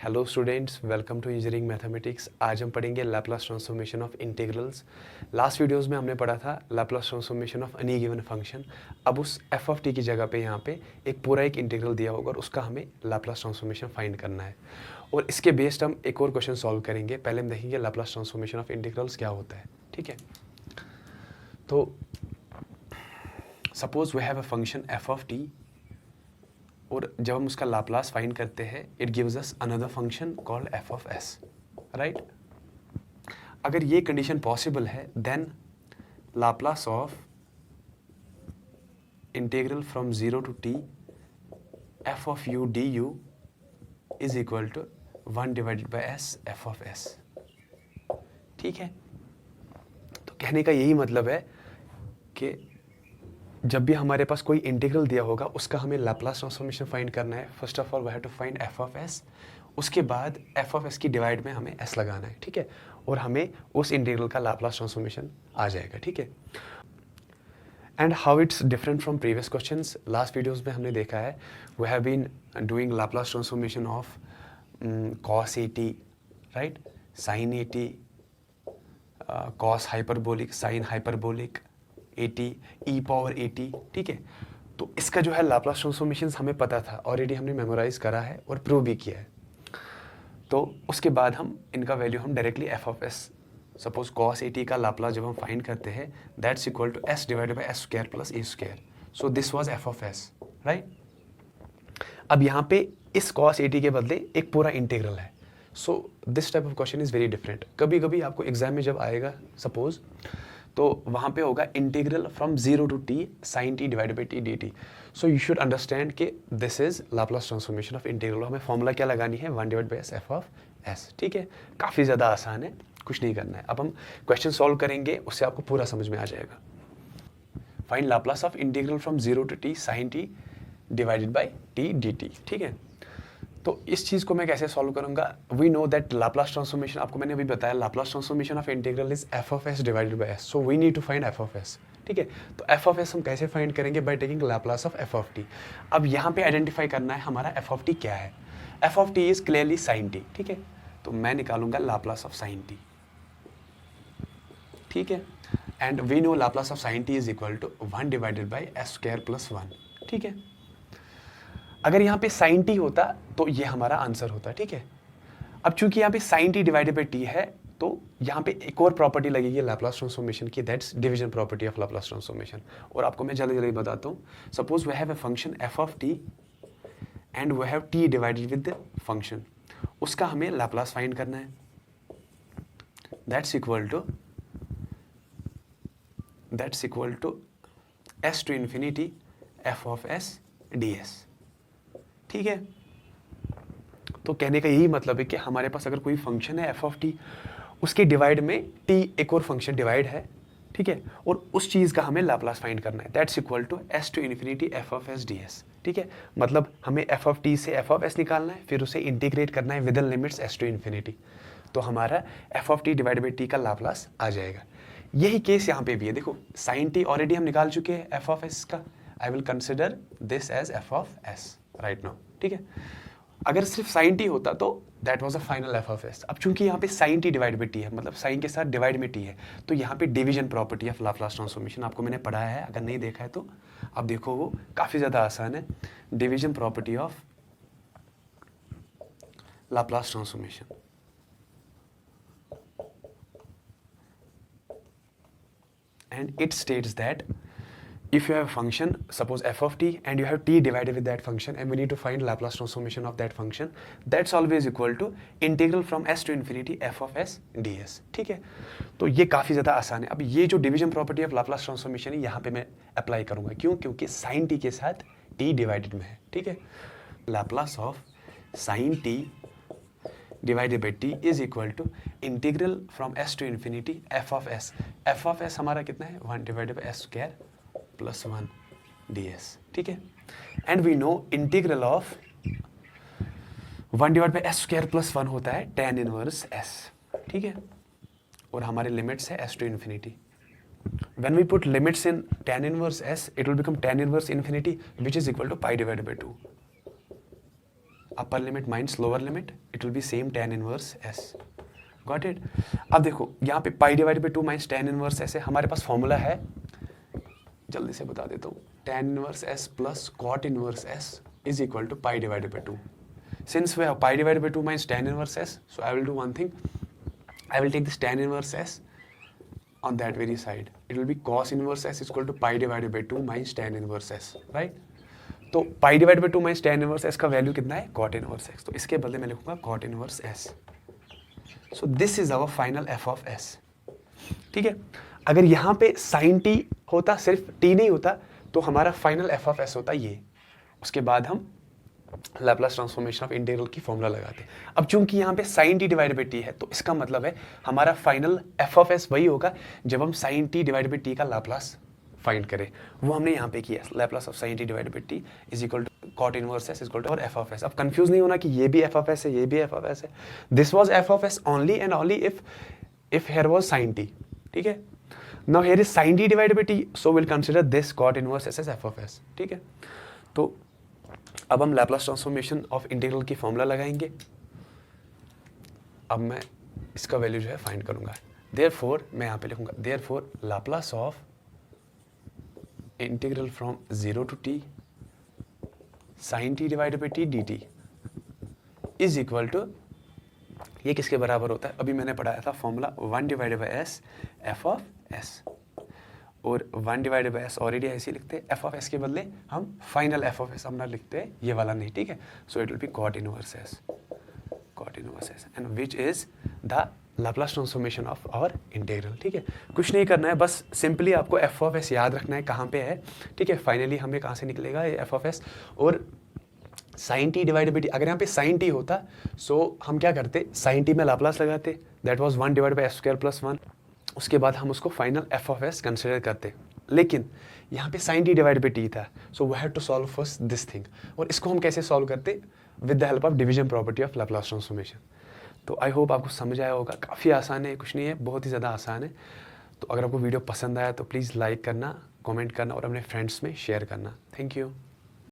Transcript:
Hello students, welcome to engineering mathematics. आज हम पढ़ेंगे Laplace transformation of integrals. Last videos में हमने पढ़ा था Laplace transformation of any given function. अब उस एफ ऑफ टी की जगह पे यहाँ पे एक इंटीग्रल दिया होगा और उसका हमें लैप्लास ट्रांसफॉर्मेशन फाइंड करना है। और इसके बेस्ड हम एक और क्वेश्चन सॉल्व करेंगे। पहले हम देखेंगे लैप्लास ट्रांसफॉर्मेशन ऑफ इंटीग्रल्स क्या होता है। ठीक है, तो suppose we have a function F of T और जब हम उसका लाप्लास फाइंड करते हैं it gives us another function called F of S, right. अगर ये कंडीशन पॉसिबल है then Laplace of integral from 0 to T F of U D U is equal to 1 divided by S F of S. ठीक है, तो कहने का यही मतलब है कि जब भी हमारे पास कोई इंटीग्रल दिया होगा उसका हमें लैप्लास ट्रांसफॉर्मेशन फाइंड करना है। First of all we have to find F of S, उसके बाद एफ ऑफ एस की डिवाइड में हमें एस लगाना है। ठीक है, और हमें उस इंटीग्रल का लैप्लास ट्रांसफॉर्मेशन आ जाएगा। ठीक है, and how it's different from previous questions. Last videos में हमने देखा है we have been doing Laplace transformation of cos A T, right, sine A T, cos hyperbolic, sine hyperbolic, AT, E power AT. ठीक है, तो इसका जो है लैप्लास ट्रांसफॉर्मेशन हमें पता था, ऑलरेडी हमने मेमोराइज करा है और प्रूव भी किया है। तो उसके बाद हम इनका वैल्यू हम directly F of S, suppose cos AT का लैप्लास जब हम फाइंड करते हैं that's equal to S divided by S square plus A square. So this was F of S, right. अब यहाँ पे इस कॉस एटी के बदले एक पूरा इंटीग्रल है। So this type of question is very different. कभी कभी आपको एग्जाम में जब आएगा सपोज, तो वहाँ पे होगा integral from 0 to T sine T divided by T D t. So you should understand कि this is Laplace transformation of integral. हमें फॉर्मूला क्या लगानी है, 1 divide by S F of S. ठीक है, काफ़ी ज़्यादा आसान है, कुछ नहीं करना है। अब हम क्वेश्चन सॉल्व करेंगे, उससे आपको पूरा समझ में आ जाएगा। Find Laplace of integral from 0 to T sine T divided by T D T. ठीक है, तो इस चीज़ को मैं कैसे सॉल्व करूंगा। We know that Laplace transformation, आपको मैंने अभी बताया Laplace transformation of integral is F of S divided by S. So we need to find F of S. ठीक है, तो एफ ऑफ एस हम कैसे फाइंड करेंगे, by taking Laplace of F of T. अब यहाँ पे आइडेंटिफाई करना है हमारा एफ ऑफ टी क्या है। F of T is clearly sine T. ठीक है, तो मैं निकालूंगा लाप्लास ऑफ साइन टी। ठीक है, and we know Laplace of sine T is equal to 1 divided by S square plus 1। ठीक है, अगर यहाँ पे साइन टी होता तो ये हमारा आंसर होता। ठीक है, अब चूंकि यहाँ पे sine T divided by T है तो यहाँ पे एक और प्रॉपर्टी लगेगी लैप्लास ट्रांसफॉर्मेशन की, that's division property of Laplace transformation. और आपको मैं जल्दी जल्दी बताता हूँ। Suppose we have a function F of T and we have T divided with the function, उसका हमें लैप्लास फाइंड करना है। That's equal to S to infinity F of S D S. ठीक है, तो कहने का यही मतलब है कि हमारे पास अगर कोई फंक्शन है एफ ऑफ टी, उसके डिवाइड में टी एक और फंक्शन डिवाइड है। ठीक है, और उस चीज़ का हमें लाप्लास फाइंड करना है। That's equal to S to infinity F of S D S. ठीक है, मतलब हमें एफ ऑफ टी से एफ ऑफ एस निकालना है, फिर उसे इंटीग्रेट करना है with in limits S to infinity. तो हमारा F of T divide by T का लाप्लास आ जाएगा। यही केस यहाँ पे भी है। देखो साइन टी ऑलरेडी हम निकाल चुके हैं एफ ऑफ एस का। I will consider this as F of S right now. ठीक है, अगर सिर्फ साइन टी होता तो that was a final F of S. अब चूंकि यहाँ पे sine T divide by T है, मतलब साइन के साथ डिवाइड में टी है, तो यहाँ पे division property of Laplace transformation आपको मैंने पढ़ाया है। अगर नहीं देखा है तो अब देखो, वो काफ़ी ज़्यादा आसान है। Division property of Laplace transformation, and it states that if you have a function suppose f of t and you have t divided with that function and we need to find Laplace transformation of that function, that's always equal to integral from s to infinity f of s ds। ठीक है, तो ये काफ़ी ज़्यादा आसान है। अब ये जो division property of Laplace transformation है यहाँ पे मैं अप्लाई करूँगा। क्यों? क्योंकि साइन t के साथ t डिवाइडेड में है। ठीक है, Laplace of sine t divided by T is equal to integral from S to infinity F of S. F of S हमारा कितना है, 1 divided by S square plus 1 D S. ठीक है, and we know integral of 1 divide by S square plus 1 होता है tan inverse S. ठीक है, और हमारे लिमिट्स है S to infinity. When we put limits in tan inverse s, it will become tan inverse infinity, which is equal to pi divided by 2. Upper limit minus lower limit, it will B same tan inverse s। Got it. अब देखो यहाँ पे पाई divide by 2 minus tan inverse s है, हमारे पास formula है, जल्दी से बता देता हूँ, tan inverse s plus cot inverse s is equal to pi divide by 2। Since we have pi divided by 2 minus tan inverse s, so I will do one thing. I will take this tan inverse s on that very side. It will be cos inverse s is equal to pi divided by 2 minus tan inverse s, right? तो pi divided by 2 minus tan inverse s का value कितना है? cot inverse x. तो इसके बदले मैं लिखूंगा cot inverse s. So this is our final f of s. ठीक है? अगर यहाँ पे sin t होता, सिर्फ t नहीं होता, तो हमारा फाइनल f of s होता ये। उसके बाद हम लैप्लास ट्रांसफॉर्मेशन ऑफ इंटीग्रल की फॉर्मूला लगाते। अब चूंकि यहाँ पे sin t divide by T है, तो इसका मतलब है हमारा फाइनल f ऑफ s वही होगा जब हम sin t divide by T का लैप्लास फाइंड करें। वो हमने यहाँ पे किया, Laplace of sin t divide by T is equal to cot inverse s is equal to और f ऑफ s। अब कंफ्यूज नहीं होना कि ये भी f ऑफ s है, ये भी f ऑफ s है। This was f of s only and only if here was sin t। ठीक है, now here is sin t divide by T, so will consider this cot inverse s as f of s। ठीक है, तो अब हम Laplace transformation of integral की formula लगाएंगे। अब मैं इसका वैल्यू जो है फाइंड करूंगा। देयरफॉर मैं यहाँ पे लिखूंगा therefore Laplace of integral from 0 to t sin t divided by t dt is equal to, ये किसके बराबर होता है? अभी मैंने पढ़ाया था formula 1 divided by s f of s, और 1 डिवाइडेड बाई s ऑलरेडी ऐसे ही लिखते हैं, f ऑफ s के बदले हम फाइनल f ऑफ s हम ना लिखते हैं, ये वाला नहीं। ठीक है, so it will be cot inverse s and which is the Laplace transformation of our integral. ठीक है, कुछ नहीं करना है, बस सिंपली आपको f ऑफ s याद रखना है कहाँ पे है। ठीक है, फाइनली हमें कहाँ से निकलेगा ये f ऑफ s, और sin t divided by T, अगर यहाँ पे sin t होता सो हम क्या करते, sin t में लैप्लास लगाते, that was 1 divided by s square plus 1, उसके बाद हम उसको final f of s consider करते। लेकिन यहाँ पे sin t divide by t था, so we had to solve first this thing, और इसको हम कैसे सॉल्व करते? With the help of division property of Laplace transformation. तो आई होप आपको समझ आया होगा, काफ़ी आसान है, कुछ नहीं है, बहुत ही ज़्यादा आसान है। तो अगर आपको वीडियो पसंद आया तो प्लीज़ लाइक करना, कमेंट करना और अपने फ्रेंड्स में शेयर करना। Thank you.